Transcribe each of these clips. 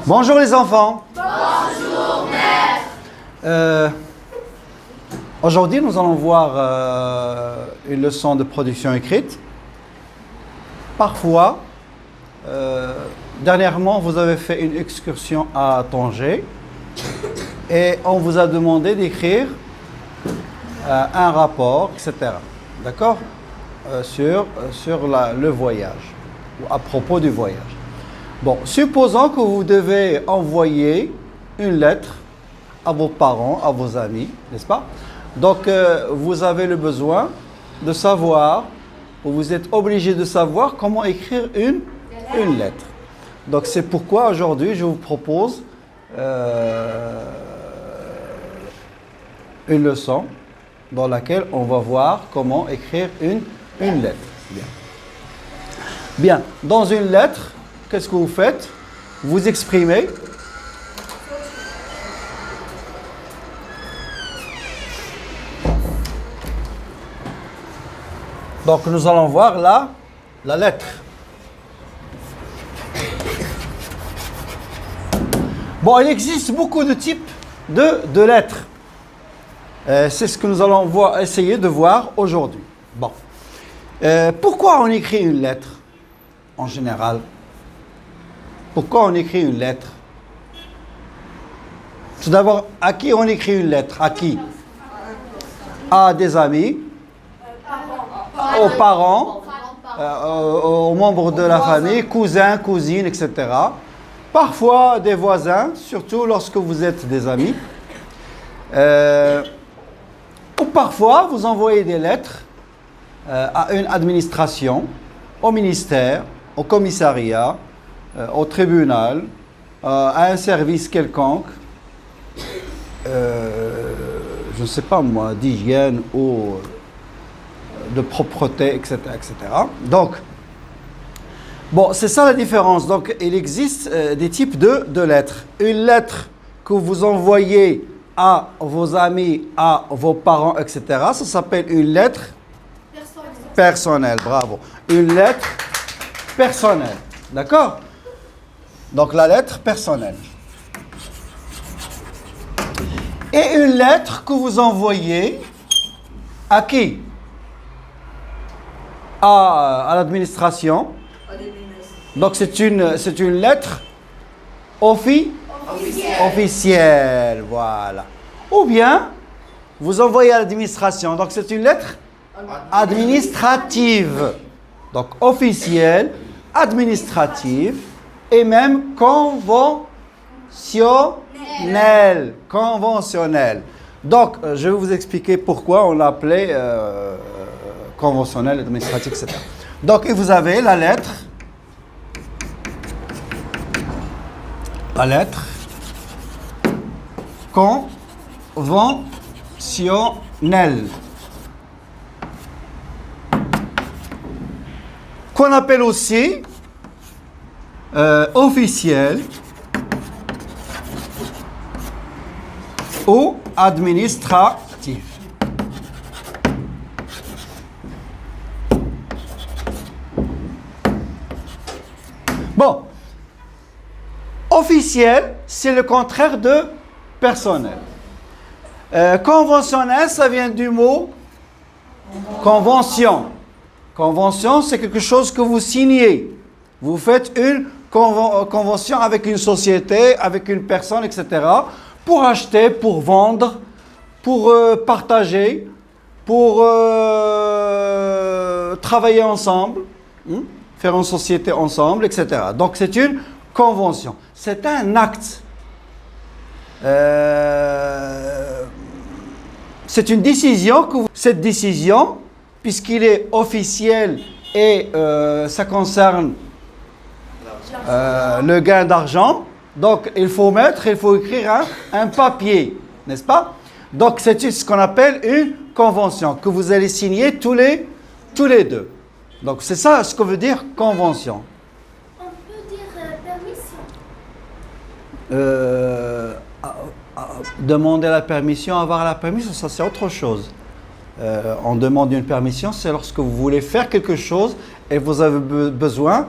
Bonjour les enfants. Bonjour maître. Aujourd'hui, nous allons voir une leçon de production écrite. Parfois, dernièrement, vous avez fait une excursion à Tanger et on vous a demandé d'écrire un rapport, etc. D'accord? Sur le voyage ou à propos du voyage. Bon, supposons que vous devez envoyer une lettre à vos parents, à vos amis, n'est-ce pas? Donc, vous avez le besoin de savoir, ou vous êtes obligé de savoir comment écrire une lettre. Donc, c'est pourquoi aujourd'hui, je vous propose une leçon dans laquelle on va voir comment écrire une lettre. Bien, dans une lettre, qu'est-ce que vous faites? Vous exprimez. Donc, nous allons voir là la lettre. Bon, il existe beaucoup de types de lettres. C'est ce que nous allons essayer de voir aujourd'hui. Bon. Pourquoi on écrit une lettre en général? Pourquoi on écrit une lettre? Tout d'abord, à qui on écrit une lettre? À qui? À des amis, aux parents, aux membres de la famille, cousins, cousines, etc. Parfois des voisins, surtout lorsque vous êtes des amis. Ou parfois, vous envoyez des lettres à une administration, au ministère, au commissariat, au tribunal, à un service quelconque, je ne sais pas moi, d'hygiène ou de propreté, etc., etc. Donc, bon, c'est ça la différence. Donc, il existe des types de lettres. Une lettre que vous envoyez à vos amis, à vos parents, etc., ça s'appelle une lettre personnelle. Bravo. Une lettre personnelle. D'accord? Donc, la lettre personnelle. Et une lettre que vous envoyez à qui? À l'administration. Donc, c'est une lettre officielle. Voilà. Ou bien, vous envoyez à l'administration. Donc, c'est une lettre administrative. Donc, officielle, administrative et même conventionnelle. Conventionnelle. Donc, je vais vous expliquer pourquoi on l'appelait conventionnelle, administrative, etc. Donc, et vous avez la lettre. La lettre conventionnelle. Qu'on appelle aussi officielle ou administrative. Bon, officiel, c'est le contraire de personnel. Conventionnel, ça vient du mot convention. Convention, c'est quelque chose que vous signez. Vous faites une convention avec une société, avec une personne, etc. pour acheter, pour vendre, pour partager, pour travailler ensemble, faire une société ensemble, etc. Donc, c'est une convention. C'est un acte. C'est une décision cette décision, puisqu'il est officiel et ça concerne le gain d'argent, donc il faut écrire un papier, n'est-ce pas? Donc c'est ce qu'on appelle une convention que vous allez signer tous les deux. Donc c'est ça ce que veut dire convention. On peut dire permission. Demander la permission, avoir la permission, ça c'est autre chose. On demande une permission, c'est lorsque vous voulez faire quelque chose et vous avez besoin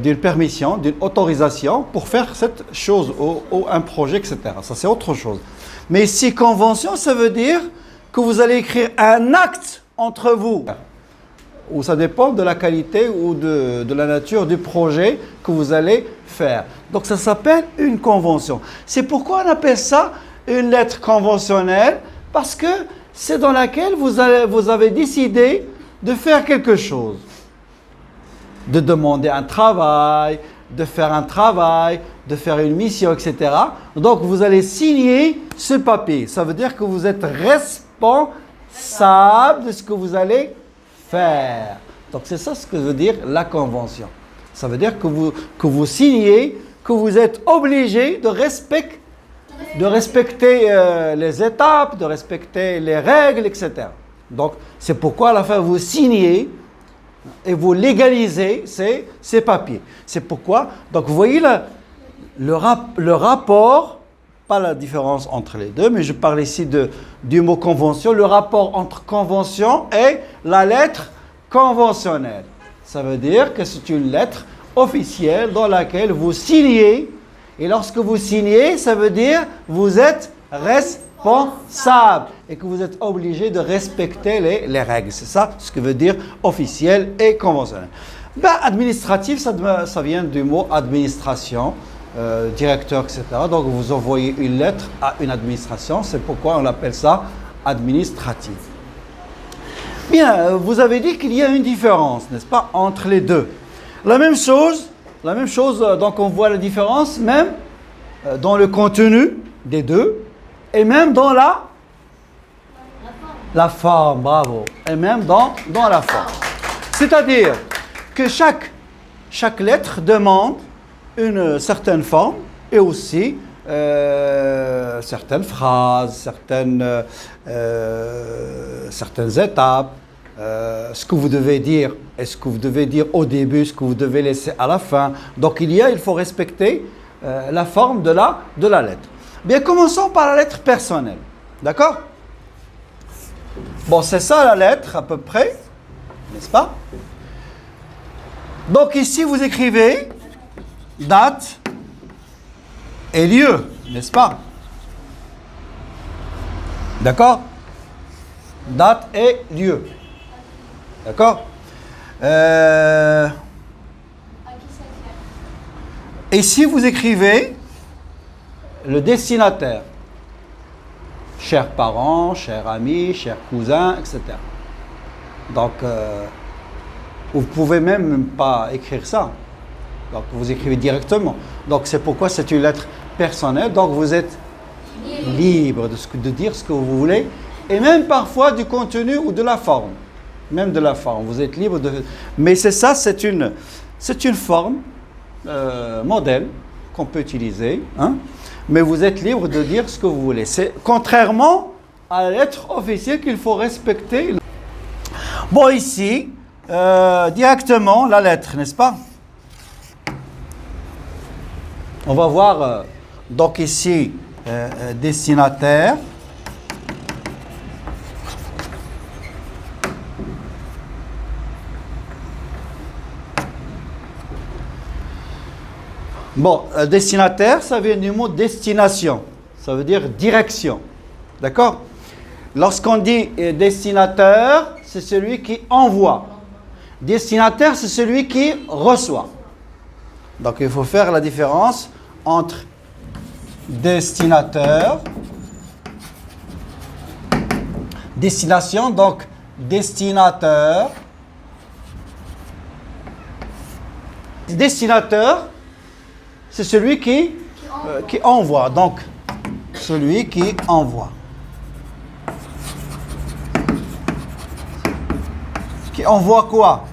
d'une permission, d'une autorisation pour faire cette chose ou un projet, etc. Ça, c'est autre chose. Mais ici, convention, ça veut dire que vous allez écrire un acte entre vous. Ou ça dépend de la qualité ou de la nature du projet que vous allez faire. Donc, ça s'appelle une convention. C'est pourquoi on appelle ça une lettre conventionnelle, parce que c'est dans laquelle vous avez décidé de faire quelque chose. De demander un travail, de faire un travail, de faire une mission, etc. Donc, vous allez signer ce papier. Ça veut dire que vous êtes responsable de ce que vous allez faire. Donc, c'est ça ce que veut dire la convention. Ça veut dire que vous signez, que vous êtes obligé de respecter les étapes, de respecter les règles, etc. Donc, c'est pourquoi à la fin, vous signez et vous légalisez ces papiers. C'est pourquoi, donc vous voyez le rapport, pas la différence entre les deux, mais je parle ici du mot convention, le rapport entre convention et la lettre conventionnelle. Ça veut dire que c'est une lettre officielle dans laquelle vous signez, et lorsque vous signez, ça veut dire que vous êtes responsable et que vous êtes obligé de respecter les règles. C'est ça ce que veut dire officiel et conventionnel. Administratif, ça vient du mot administration, directeur, etc. Donc vous envoyez une lettre à une administration, c'est pourquoi on appelle ça administratif. Bien, vous avez dit qu'il y a une différence, n'est-ce pas, entre les deux. La même chose, donc on voit la différence même dans le contenu des deux, et même dans la forme, bravo, et même dans la forme. C'est-à-dire que chaque lettre demande une certaine forme et aussi certaines phrases, certaines étapes, ce que vous devez dire et ce que vous devez dire au début, ce que vous devez laisser à la fin. Donc il faut respecter la forme de la lettre. Bien, commençons par la lettre personnelle. D'accord? Bon, c'est ça la lettre à peu près, n'est-ce pas? Donc ici, vous écrivez date et lieu, n'est-ce pas? D'accord? Date et lieu. D'accord? Ici, vous écrivez le destinataire. Chers parents, chers amis, chers cousins, etc. Donc, vous ne pouvez même pas écrire ça. Donc, vous écrivez directement. Donc, c'est pourquoi c'est une lettre personnelle. Donc, vous êtes libre de dire ce que vous voulez. Et même parfois du contenu ou de la forme. Même de la forme. Vous êtes libre de... Mais c'est ça, c'est une forme modèle qu'on peut utiliser. Hein? Mais vous êtes libre de dire ce que vous voulez. C'est contrairement à la lettre officielle qu'il faut respecter. Bon, ici, directement, la lettre, n'est-ce pas? On va voir, donc ici, destinataire. Bon, destinataire, ça vient du mot destination. Ça veut dire direction. D'accord? Lorsqu'on dit destinateur, c'est celui qui envoie. Destinataire, c'est celui qui reçoit. Donc, il faut faire la différence entre destinateur, destination, donc destinateur. Destinateur, c'est celui qui envoie. Donc, celui qui envoie. Qui envoie quoi?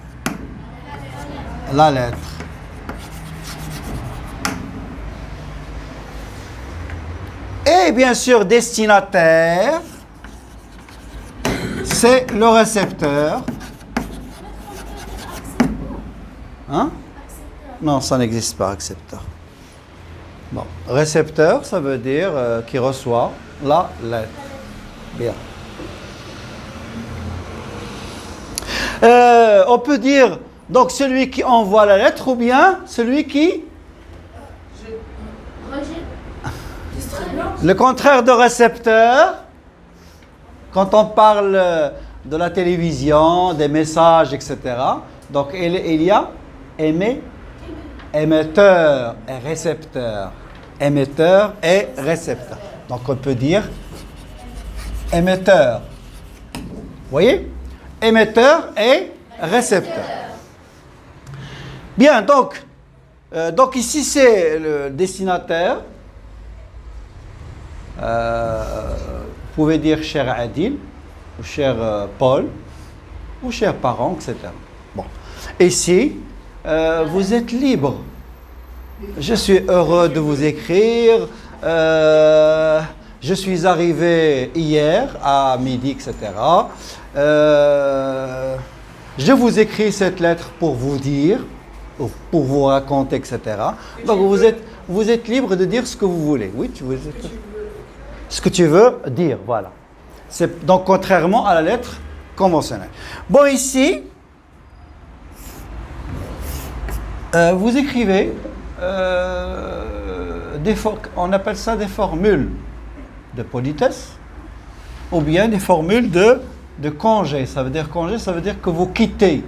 La lettre. Et bien sûr, destinataire, c'est le récepteur. Hein? Non, ça n'existe pas, récepteur. Bon, récepteur, ça veut dire qui reçoit la lettre. Bien. On peut dire Donc celui qui envoie la lettre ou bien celui qui... Le contraire de récepteur, quand on parle de la télévision, des messages, etc. Donc il y a émetteur et récepteur. Émetteur et récepteur. Donc on peut dire émetteur. Vous voyez? Émetteur et récepteur. Bien, donc ici c'est le destinataire. Vous pouvez dire cher Adil, ou cher Paul, ou cher parent, etc. Bon. Ici, vous êtes libre. Je suis heureux de vous écrire. Je suis arrivé hier à midi, etc. Je vous écris cette lettre pour vous dire, pour vous raconter, etc. Donc vous êtes libre de dire ce que vous voulez. Oui, ce que tu veux dire, voilà. C'est donc contrairement à la lettre conventionnelle. Bon, ici, vous écrivez, on appelle ça des formules de politesse, ou bien des formules de congé. Ça veut dire congé, ça veut dire que vous quittez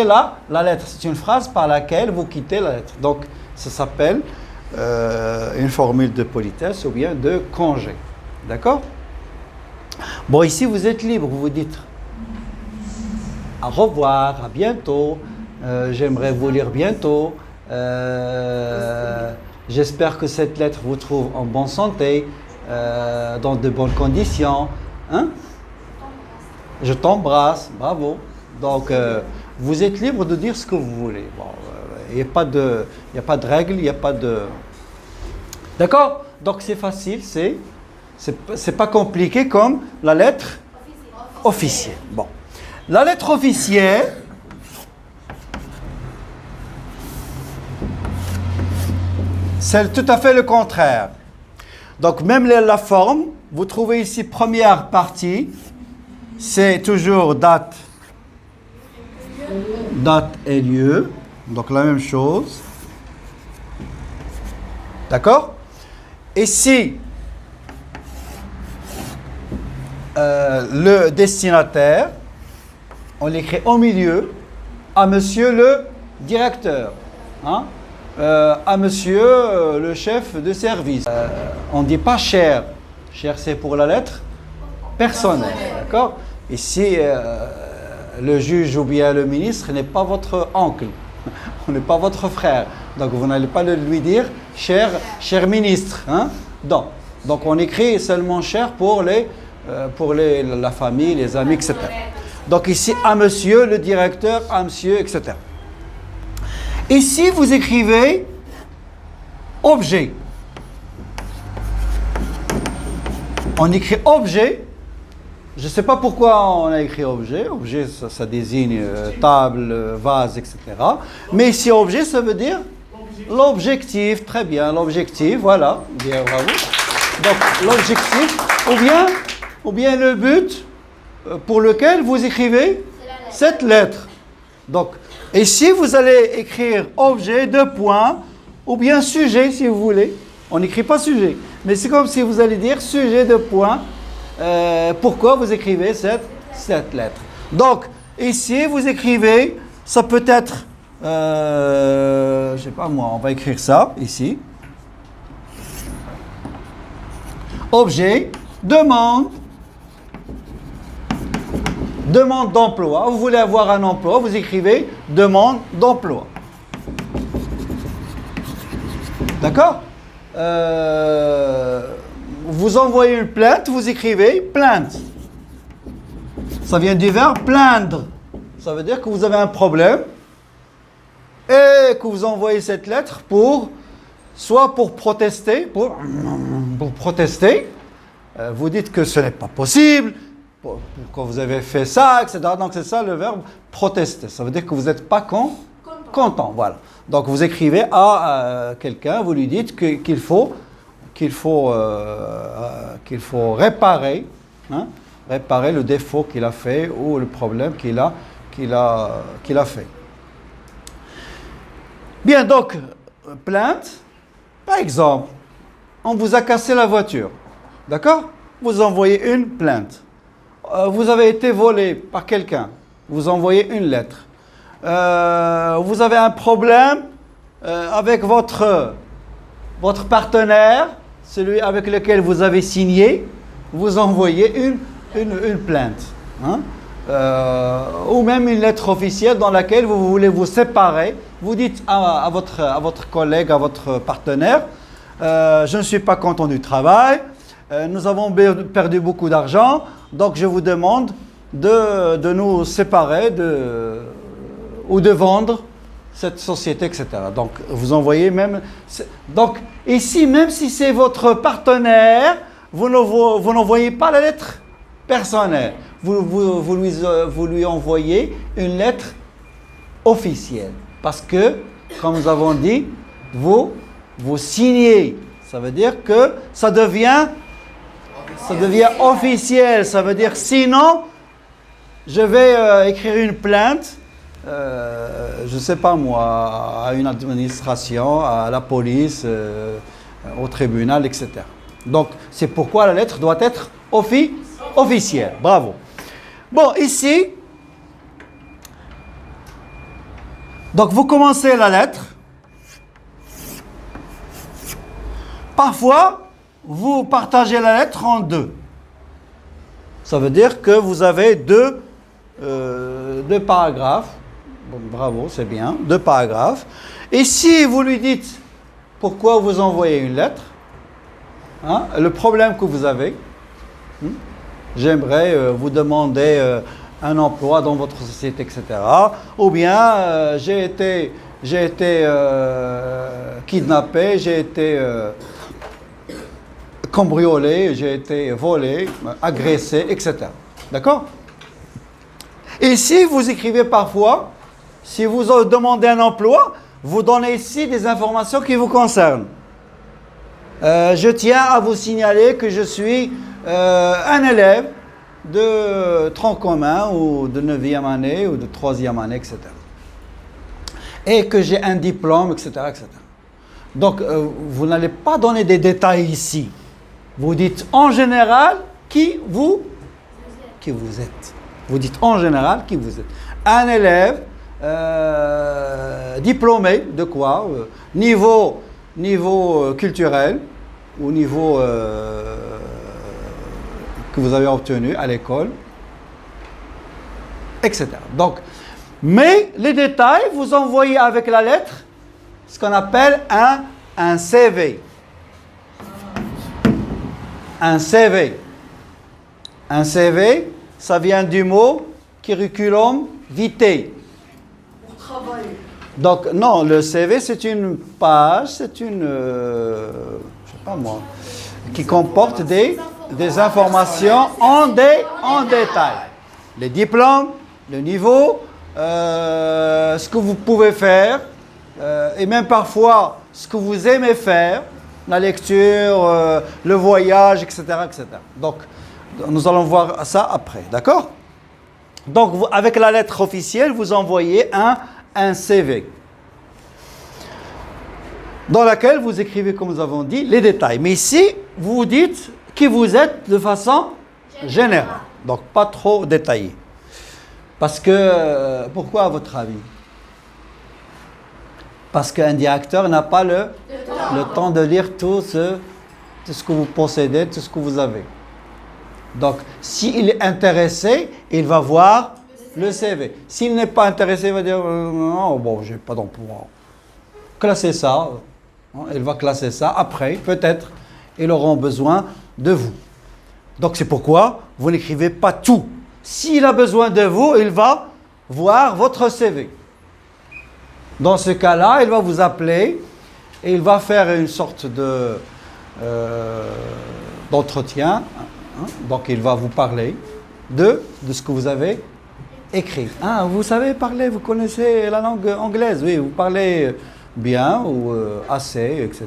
la lettre. C'est une phrase par laquelle vous quittez la lettre. Donc, ça s'appelle une formule de politesse ou bien de congé. D'accord? Bon, ici, vous êtes libre. Vous vous dites au revoir, à bientôt. J'aimerais vous lire bientôt. J'espère que cette lettre vous trouve en bonne santé, dans de bonnes conditions. Hein? Je t'embrasse. Bravo. Donc, vous êtes libre de dire ce que vous voulez. Bon, il n'y a pas de règle, il n'y a pas de... D'accord? Donc, c'est facile, c'est pas compliqué comme la lettre officielle. Bon. La lettre officielle, c'est tout à fait le contraire. Donc, même la forme, vous trouvez ici première partie, c'est toujours date et lieu. Donc, la même chose. D'accord? Ici, le destinataire, on l'écrit au milieu, à monsieur le directeur, hein? À monsieur le chef de service. On ne dit pas cher. Cher, c'est pour la lettre personnelle. D'accord? Ici, le juge ou bien le ministre n'est pas votre oncle, on n'est pas votre frère. Donc, vous n'allez pas lui dire cher ministre. Hein? Donc, on écrit seulement cher pour la famille, les amis, etc. Donc, ici, à monsieur le directeur, à monsieur, etc. Ici, vous écrivez objet. On écrit objet. Je ne sais pas pourquoi on a écrit objet. Objet, ça désigne table, vase, etc. Mais ici, objet, ça veut dire l'objectif. Très bien, l'objectif, voilà. Bien, bravo. Donc, l'objectif, ou bien le but pour lequel vous écrivez cette lettre. Donc, ici, vous allez écrire objet, deux points, ou bien sujet, si vous voulez. On n'écrit pas sujet, mais c'est comme si vous allez dire sujet, deux points. Pourquoi vous écrivez cette lettre. Donc, ici, vous écrivez, ça peut être, je ne sais pas moi, on va écrire ça, ici. Objet, demande d'emploi. Vous voulez avoir un emploi, vous écrivez demande d'emploi. D'accord? Vous envoyez une plainte, vous écrivez plainte. Ça vient du verbe plaindre. Ça veut dire que vous avez un problème et que vous envoyez cette lettre soit pour protester, pour protester. Vous dites que ce n'est pas possible, que vous avez fait ça, etc. Donc c'est ça le verbe protester. Ça veut dire que vous n'êtes pas content. Voilà. Donc vous écrivez à quelqu'un, vous lui dites qu'il faut réparer, réparer le défaut qu'il a fait ou le problème qu'il a fait. Bien, donc, plainte, par exemple, on vous a cassé la voiture, d'accord? Vous envoyez une plainte. Vous avez été volé par quelqu'un, vous envoyez une lettre. Vous avez un problème avec votre partenaire, celui avec lequel vous avez signé, vous envoyez une plainte. Hein? Ou même une lettre officielle dans laquelle vous voulez vous séparer. Vous dites à votre collègue, à votre partenaire, je ne suis pas content du travail, nous avons perdu beaucoup d'argent, donc je vous demande de nous séparer ou de vendre cette société, etc. Donc vous envoyez même... Donc ici, même si c'est votre partenaire, vous n'envoyez pas la lettre personnelle. Vous lui envoyez une lettre officielle. Parce que, comme nous avons dit, vous signez. Ça veut dire que ça devient officiel. Ça veut dire sinon, je vais écrire une plainte, je ne sais pas moi, à une administration, à la police, au tribunal, etc. Donc, c'est pourquoi la lettre doit être officielle. Bravo. Bon, ici, donc vous commencez la lettre. Parfois, vous partagez la lettre en deux. Ça veut dire que vous avez deux paragraphes. Bon, bravo, c'est bien. 2 paragraphes. Et si vous lui dites pourquoi vous envoyez une lettre, hein, le problème que vous avez, j'aimerais vous demander un emploi dans votre société, etc. Ou bien j'ai été kidnappé, j'ai été cambriolé, j'ai été volé, agressé, etc. D'accord? Et si vous écrivez parfois, si vous demandez un emploi, vous donnez ici des informations qui vous concernent. Je tiens à vous signaler que je suis un élève de tronc commun ou de 9e année ou de 3e année, etc. Et que j'ai un diplôme, etc. etc. Donc, vous n'allez pas donner des détails ici. Vous dites en général qui vous êtes. Vous dites en général qui vous êtes. Un élève diplômé de quoi? Niveau culturel ou niveau que vous avez obtenu à l'école, etc. Donc, mais les détails, vous envoyez avec la lettre ce qu'on appelle un CV. Un CV. Un CV, ça vient du mot curriculum vitae. Donc, non, le CV, c'est une page, c'est une, je sais pas moi, qui comporte des informations en détail. Les diplômes, le niveau, ce que vous pouvez faire, et même parfois ce que vous aimez faire, la lecture, le voyage, etc., etc. Donc, nous allons voir ça après, d'accord? Donc, avec la lettre officielle, vous envoyez un CV dans laquelle vous écrivez, comme nous avons dit, les détails. Mais ici, vous dites qui vous êtes de façon générale. Donc, pas trop détaillé. Parce que, pourquoi à votre avis? Parce qu'un directeur n'a pas le temps de lire tout ce que vous possédez, tout ce que vous avez. Donc, s'il est intéressé, il va voir le CV. S'il n'est pas intéressé, il va dire non, bon, j'ai pas d'emploi. Classez ça. Il va classer ça. Après, peut-être, ils auront besoin de vous. Donc, c'est pourquoi vous n'écrivez pas tout. S'il a besoin de vous, il va voir votre CV. Dans ce cas-là, il va vous appeler et il va faire une sorte d'entretien. Donc, il va vous parler de ce que vous avez écrit. Ah, vous savez parler, vous connaissez la langue anglaise, oui, vous parlez bien ou assez, etc.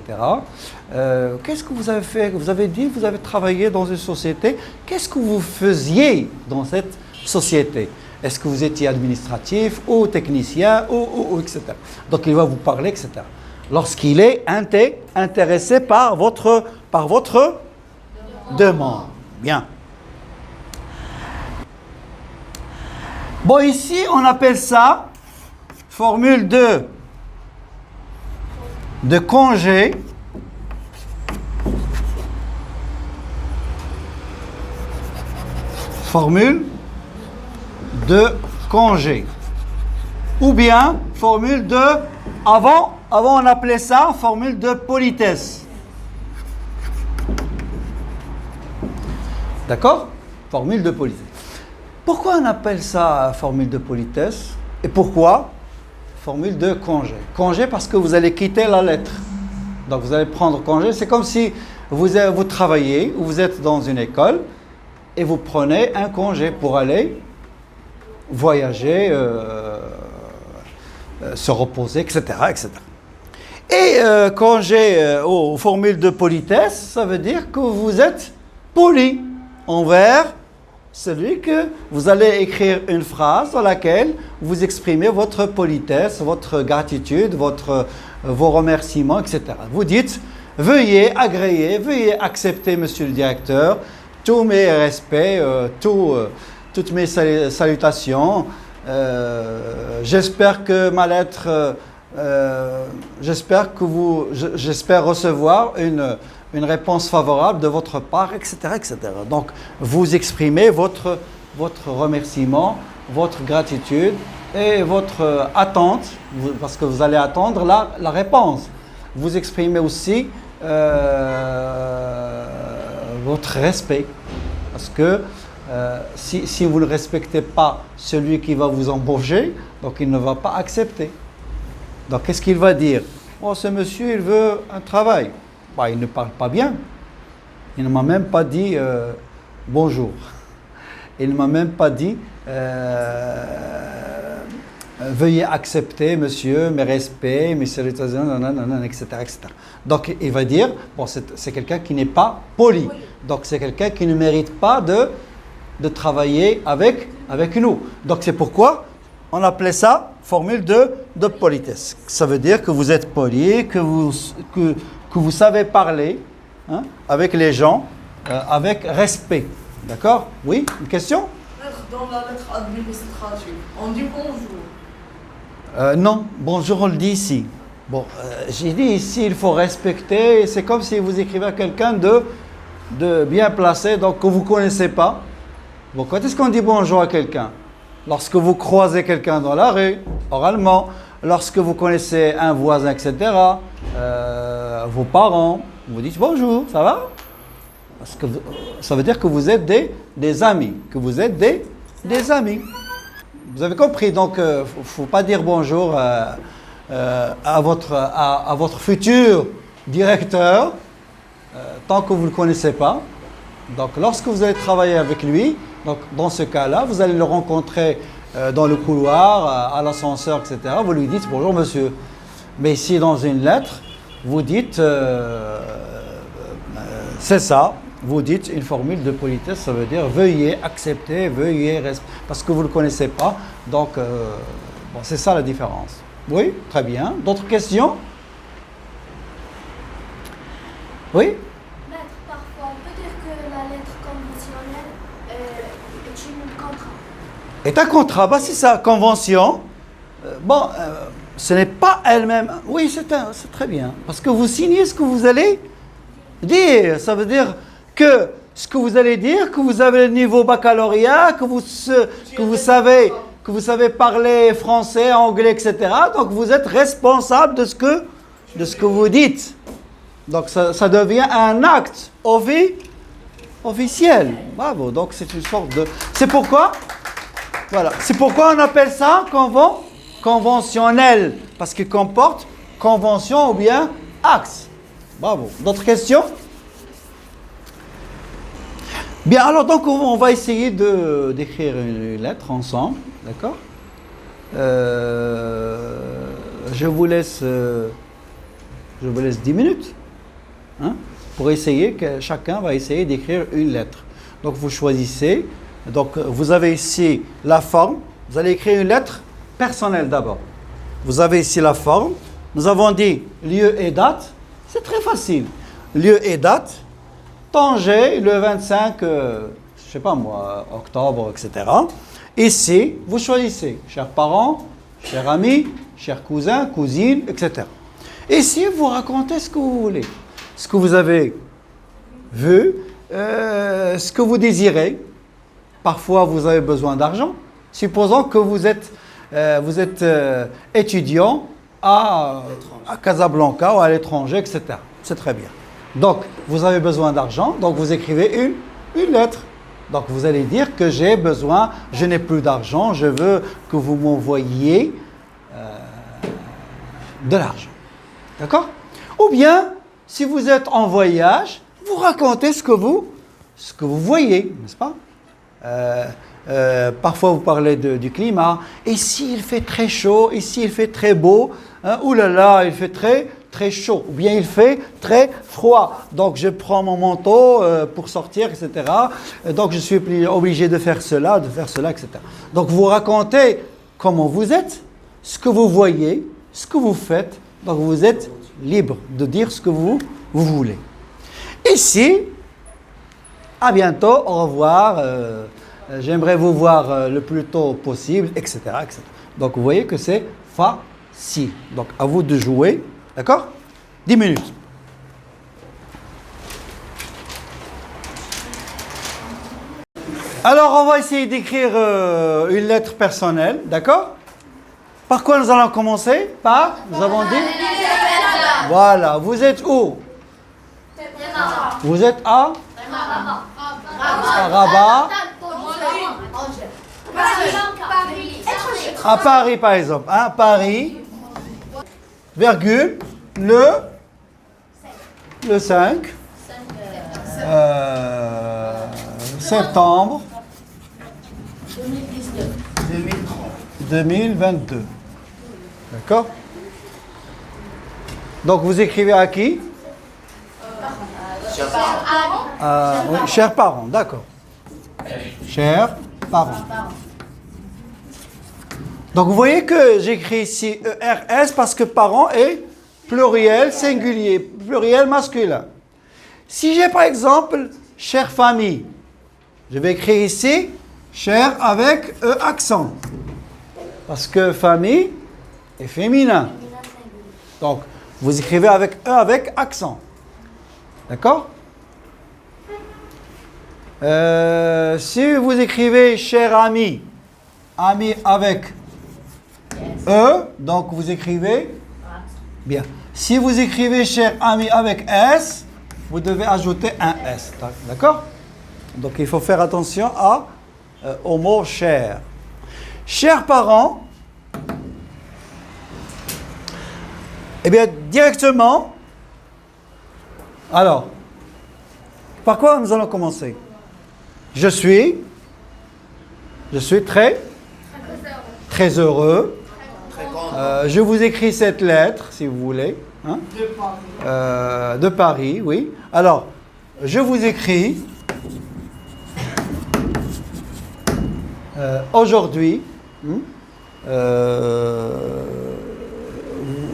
Qu'est-ce que vous avez fait? Vous avez dit, vous avez travaillé dans une société. Qu'est-ce que vous faisiez dans cette société? Est-ce que vous étiez administratif ou technicien ou etc. Donc il va vous parler, etc. Lorsqu'il est intéressé par votre demande. Bien. Bon, ici, on appelle ça formule de congé. Formule de congé. Ou bien formule de... Avant on appelait ça formule de politesse. D'accord? Formule de politesse. Pourquoi on appelle ça formule de politesse? Et pourquoi formule de congé? Congé parce que vous allez quitter la lettre. Donc vous allez prendre congé. C'est comme si vous travaillez ou vous êtes dans une école et vous prenez un congé pour aller voyager, se reposer, etc. etc. Et congé aux formules de politesse, ça veut dire que vous êtes poli envers celui que vous allez écrire une phrase dans laquelle vous exprimez votre politesse, votre gratitude, vos remerciements, etc. Vous dites « Veuillez agréer, veuillez accepter, monsieur le directeur, tous mes respects, toutes mes salutations. J'espère que ma lettre, j'espère recevoir une réponse favorable de votre part, etc., etc. Donc, vous exprimez votre remerciement, votre gratitude et votre attente, parce que vous allez attendre la réponse. Vous exprimez aussi votre respect, parce que si vous ne respectez pas celui qui va vous embaucher, donc il ne va pas accepter. Donc, qu'est-ce qu'il va dire? Oh, ce monsieur, il veut un travail. Bah, il ne parle pas bien. Il ne m'a même pas dit bonjour. Il ne m'a même pas dit veuillez accepter, monsieur, mes respects, mes salutations, etc., etc. Donc, il va dire, bon, c'est quelqu'un qui n'est pas poli. Donc, c'est quelqu'un qui ne mérite pas de travailler avec nous. Donc, c'est pourquoi on appelait ça formule de politesse. Ça veut dire que vous êtes poli, que vous savez parler avec les gens, avec respect. D'accord? Oui? Une question? Dans la lettre administrative, on dit bonjour. Non, bonjour, on le dit ici. Bon, j'ai dit ici, il faut respecter. C'est comme si vous écrivez à quelqu'un de bien placé, donc que vous ne connaissez pas. Bon, quand est-ce qu'on dit bonjour à quelqu'un? Lorsque vous croisez quelqu'un dans la rue, oralement, lorsque vous connaissez un voisin, etc., vos parents, vous dites bonjour, ça va? Parce que ça veut dire que vous êtes des amis, que vous êtes des amis. Vous avez compris, donc il ne faut pas dire bonjour à votre futur directeur tant que vous ne le connaissez pas. Donc lorsque vous allez travailler avec lui, donc dans ce cas-là, vous allez le rencontrer dans le couloir, à l'ascenseur, etc. Vous lui dites bonjour monsieur. Mais si dans une lettre, vous dites c'est ça. Vous dites une formule de politesse, ça veut dire veuillez accepter, veuillez respecter, parce que vous ne le connaissez pas. Donc, bon, c'est ça la différence. Oui, très bien. D'autres questions? Oui? Maître, parfois, on peut dire que la lettre conventionnelle est une contrat. Est un contrat, bah, c'est ça, convention. Bon, ce n'est pas elle-même. Oui, c'est très bien. Parce que vous signez ce que vous allez dire. Ça veut dire que ce que vous allez dire, que vous avez le niveau baccalauréat, que vous savez parler français, anglais, etc. Donc vous êtes responsable de ce que vous dites. Donc ça devient un acte officiel. Bravo. Donc c'est une sorte de... C'est pourquoi on appelle ça conventionnel. Parce qu'il comporte convention ou bien acte. Bravo. D'autres questions? Bien, alors donc on va essayer d'écrire une lettre ensemble, d'accord? Je vous laisse 10 minutes pour essayer, que chacun va essayer d'écrire une lettre. Donc vous choisissez, donc vous avez ici la forme, vous allez écrire une lettre personnelle d'abord. Vous avez ici la forme. Nous avons dit lieu et date. C'est très facile. Lieu et date. Tanger le 25, je ne sais pas moi, octobre, etc. Ici, vous choisissez, chers parents, chers amis, chers cousins, cousines, etc. Ici, vous racontez ce que vous voulez. Ce que vous avez vu, ce que vous désirez. Parfois, vous avez besoin d'argent. Supposons que vous êtes étudiant à Casablanca ou à l'étranger, etc. C'est très bien. Donc, vous avez besoin d'argent, donc vous écrivez une lettre. Donc, vous allez dire que j'ai besoin, je n'ai plus d'argent, je veux que vous m'envoyiez de l'argent. D'accord? Ou bien, si vous êtes en voyage, vous racontez ce que vous voyez, n'est-ce pas? Parfois, vous parlez du climat. Ici, il fait très chaud, ici, il fait très beau. Ouh là là, il fait très chaud, ou bien il fait très froid. Donc, je prends mon manteau pour sortir, etc. Donc, je suis obligé de faire cela, etc. Donc, vous racontez comment vous êtes, ce que vous voyez, ce que vous faites. Donc, vous êtes libre de dire ce que vous voulez. Ici, à bientôt, au revoir. J'aimerais vous voir le plus tôt possible, etc., etc. Donc, vous voyez que c'est facile. Donc, à vous de jouer. D'accord? 10 minutes. Alors, on va essayer d'écrire une lettre personnelle. D'accord? Par quoi nous allons commencer? Par, nous avons dit? Voilà. Vous êtes où? Vous êtes à Rabat. À Paris, par exemple. Hein? Paris, virgule, le 5 septembre 2022. D'accord? Donc, vous écrivez à qui? Oui, chers parents, d'accord. Chers parents. Donc, vous voyez que j'écris ici ERS parce que parents est pluriel singulier, pluriel masculin. Si j'ai par exemple chère famille, je vais écrire ici cher avec E accent. Parce que famille est féminin. Donc, vous écrivez avec E avec accent. D'accord? Si vous écrivez cher ami, ami avec E, donc vous écrivez bien. Si vous écrivez cher ami avec S, vous devez ajouter un S. D'accord? Donc il faut faire attention au mot cher. Chers parents, eh bien directement, alors, par quoi nous allons commencer? Je suis très heureux. Je vous écris cette lettre, si vous voulez. Hein? De Paris, oui. Alors, je vous écris aujourd'hui.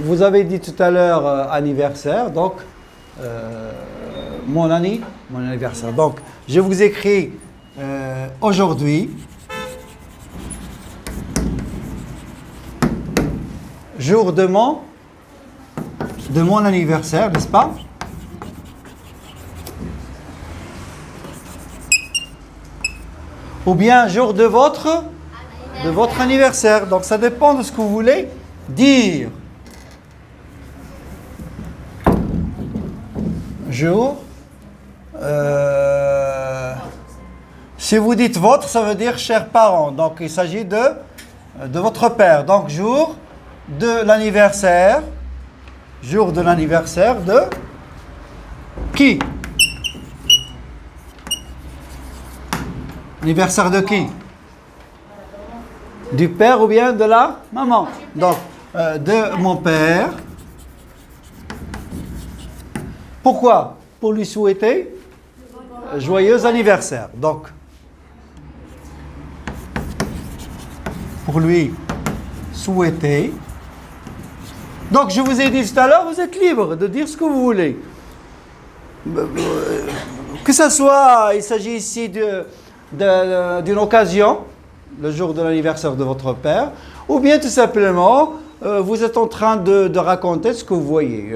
Vous avez dit tout à l'heure anniversaire, donc mon anniversaire. Donc, je vous écris aujourd'hui. Jour de mon anniversaire, n'est-ce pas? Ou bien jour de votre anniversaire. Donc ça dépend de ce que vous voulez dire. Jour. Si vous dites votre, ça veut dire chers parents. Donc il s'agit de votre père. Donc jour de l'anniversaire. Jour de l'anniversaire de qui? Anniversaire de qui? Du père ou bien de la maman? Donc, de mon père. Pourquoi? Pour lui souhaiter joyeux anniversaire. Donc, pour lui souhaiter. Donc je vous ai dit tout à l'heure, vous êtes libre de dire ce que vous voulez. Que ce soit, il s'agit ici d'une occasion, le jour de l'anniversaire de votre père, ou bien tout simplement, vous êtes en train de raconter ce que vous voyez.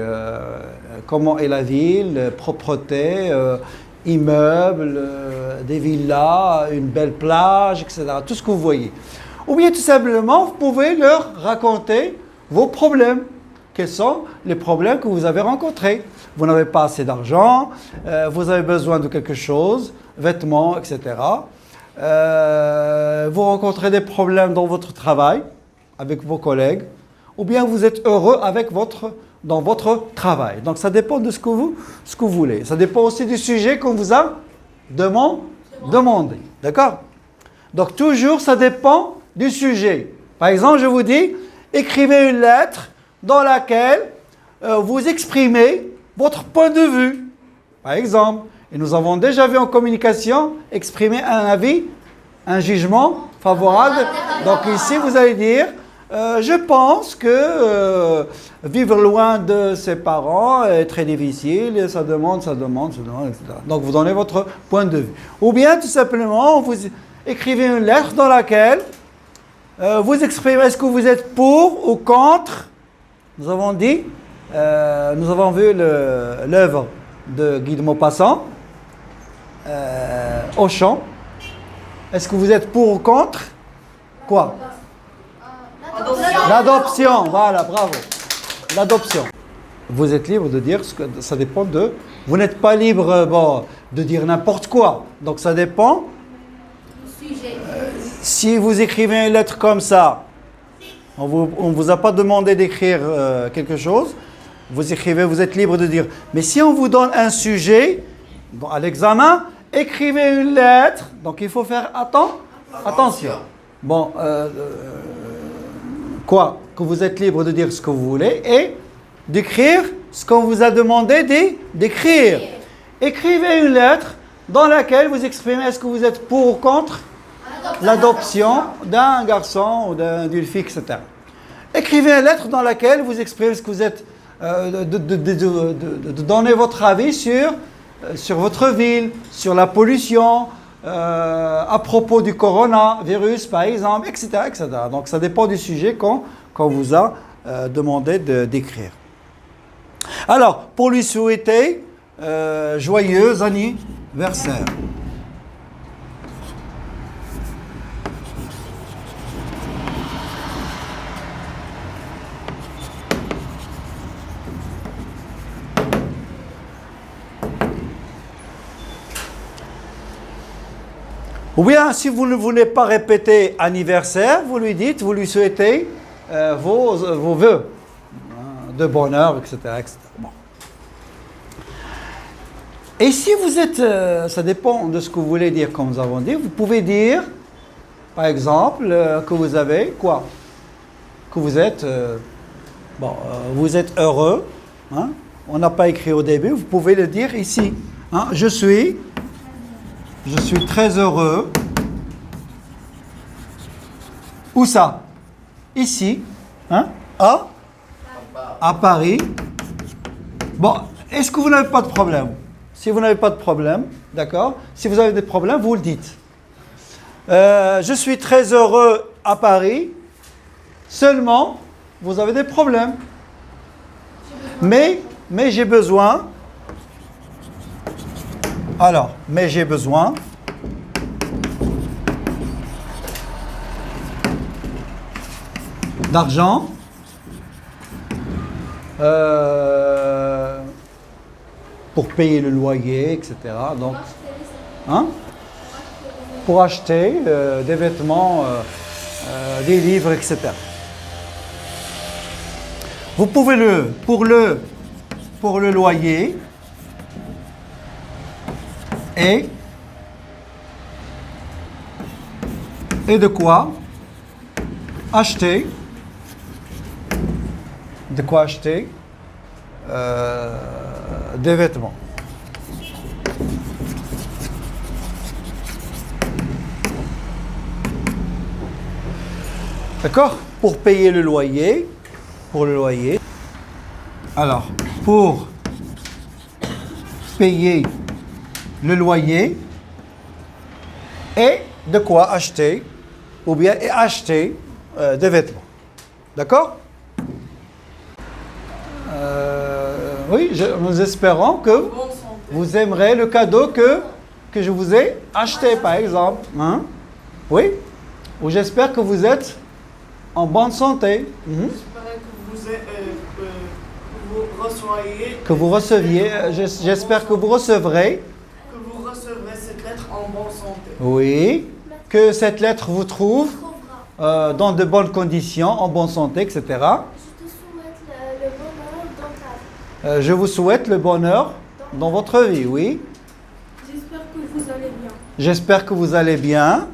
Comment est la ville, propreté, immeubles, des villas, une belle plage, etc. Tout ce que vous voyez. Ou bien tout simplement, vous pouvez leur raconter vos problèmes. Quels sont les problèmes que vous avez rencontrés? Vous n'avez pas assez d'argent, vous avez besoin de quelque chose, vêtements, etc. Vous rencontrez des problèmes dans votre travail, avec vos collègues, ou bien vous êtes heureux dans votre travail. Donc ça dépend de ce que vous voulez. Ça dépend aussi du sujet qu'on vous a demandé. D'accord? Donc toujours, ça dépend du sujet. Par exemple, je vous dis, écrivez une lettre dans laquelle vous exprimez votre point de vue. Par exemple, et nous avons déjà vu en communication exprimer un avis, un jugement favorable. Donc ici, vous allez dire, je pense que vivre loin de ses parents est très difficile, et ça demande, etc. Donc vous donnez votre point de vue. Ou bien tout simplement, vous écrivez une lettre dans laquelle vous exprimez est-ce que vous êtes pour ou contre. Nous avons dit, nous avons vu l'œuvre de Guy de Maupassant, Auchan. Est-ce que vous êtes pour ou contre? Quoi? L'adoption, voilà, bravo. L'adoption. Vous êtes libre de dire ce que ça dépend de. Vous n'êtes pas libre de dire n'importe quoi. Donc ça dépend. Si vous écrivez une lettre comme ça, on ne vous a pas demandé d'écrire quelque chose, vous écrivez, vous êtes libre de dire. Mais si on vous donne un sujet, à l'examen, écrivez une lettre. Donc il faut faire attention. Bon, quoi? Que vous êtes libre de dire ce que vous voulez et d'écrire ce qu'on vous a demandé d'écrire. Écrivez une lettre dans laquelle vous exprimez est-ce que vous êtes pour ou contre l'adoption d'un garçon ou d'une fille, etc. Écrivez une lettre dans laquelle vous exprimez ce que vous êtes, de donner votre avis sur votre ville, sur la pollution, à propos du coronavirus, par exemple, etc., etc. Donc, ça dépend du sujet qu'on vous a demandé d'écrire. Alors, pour lui souhaiter joyeux anniversaire. Ou bien, si vous ne voulez pas répéter anniversaire, vous lui dites, vous lui souhaitez vos vœux de bonheur, etc. etc. Bon. Et si vous êtes, ça dépend de ce que vous voulez dire, comme nous avons dit, vous pouvez dire, par exemple, que vous avez quoi? Que vous êtes, vous êtes heureux. Hein? On n'a pas écrit au début, vous pouvez le dire ici. Hein? Je suis très heureux. Où ça? Ici. Hein? À Paris. Bon, est-ce que vous n'avez pas de problème? Si vous n'avez pas de problème, d'accord? Si vous avez des problèmes, vous le dites. Je suis très heureux à Paris. Seulement, vous avez des problèmes. Mais j'ai besoin. Alors, mais j'ai besoin d'argent pour payer le loyer, etc. Donc, hein? Pour acheter des vêtements, des livres, etc. Vous pouvez pour le loyer et de quoi acheter des vêtements. D'accord? Pour payer le loyer. Pour le loyer. Alors, pour payer le loyer et de quoi acheter, ou bien acheter des vêtements. D'accord? Oui, nous espérons que Bonne santé. vous aimerez le cadeau que je vous ai acheté, par exemple. Hein? Oui? Ou j'espère que vous êtes en bonne santé. Mhm. J'espère que vous reçoyez, Que vous receviez, j'espère que vous recevrez. que vous recevrez cette lettre en bonne santé. Oui. Que cette lettre vous trouve Trouvera. dans de bonnes conditions, en bonne santé, etc. Je te souhaite le bonheur dans ta vie. Je vous souhaite le bonheur dans votre vie, oui. J'espère que vous allez bien. J'espère que vous allez bien.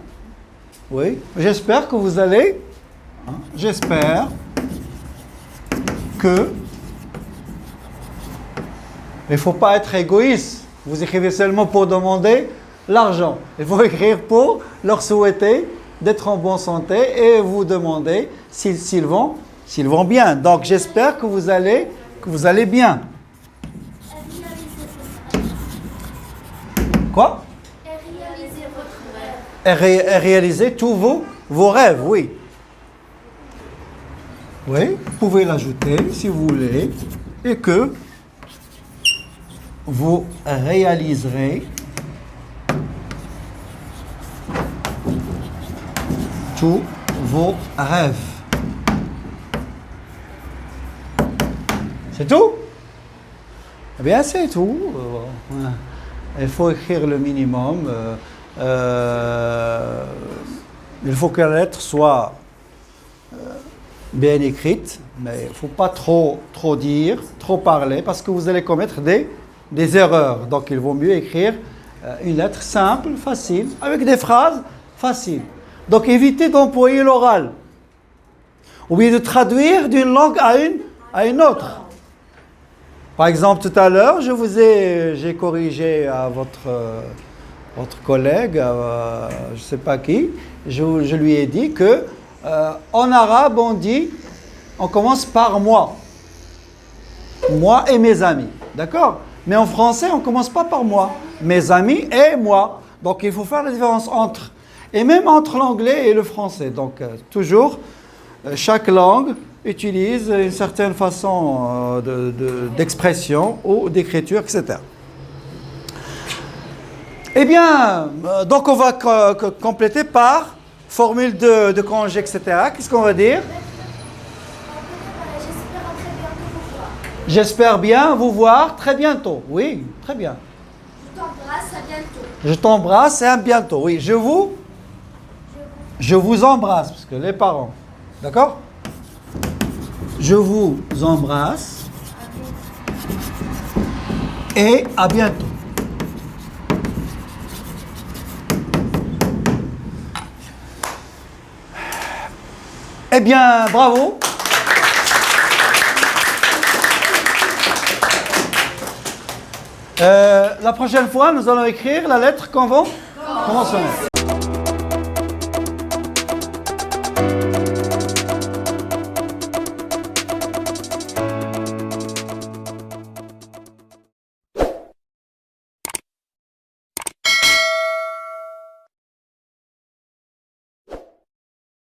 Oui. J'espère que vous allez. Hein, j'espère que. Il ne faut pas être égoïste. Vous écrivez seulement pour demander l'argent. Il faut écrire pour leur souhaiter d'être en bonne santé et vous demander s'ils vont bien. Donc j'espère que vous allez bien. Quoi? Et réaliser votre rêve. Et réaliser tous vos rêves, oui. Oui, vous pouvez l'ajouter si vous voulez. Et que vous réaliserez tous vos rêves. C'est tout? Eh bien, c'est tout. Il faut écrire le minimum. Il faut que la lettre soit bien écrite, mais il ne faut pas trop dire, trop parler, parce que vous allez commettre des erreurs. Donc, il vaut mieux écrire une lettre simple, facile, avec des phrases faciles. Donc, évitez d'employer l'oral. Ou bien de traduire d'une langue à une autre. Par exemple, tout à l'heure, j'ai corrigé à votre collègue, je ne sais pas qui, je lui ai dit que en arabe, on commence par moi. Moi et mes amis. D'accord? Mais en français, on ne commence pas par moi. Mes amis et moi. Donc, il faut faire la différence entre, et même entre l'anglais et le français. Donc, toujours, chaque langue utilise une certaine façon d'expression ou d'écriture, etc. Eh bien, donc on va compléter par formule de congé, etc. Qu'est-ce qu'on va dire? J'espère bien vous voir très bientôt. Oui, très bien. Je t'embrasse, à bientôt. Je t'embrasse et à bientôt. Oui, je vous embrasse, parce que les parents. D'accord? Je vous embrasse et à bientôt. Eh bien, bravo. La prochaine fois, nous allons écrire la lettre conventionnelle.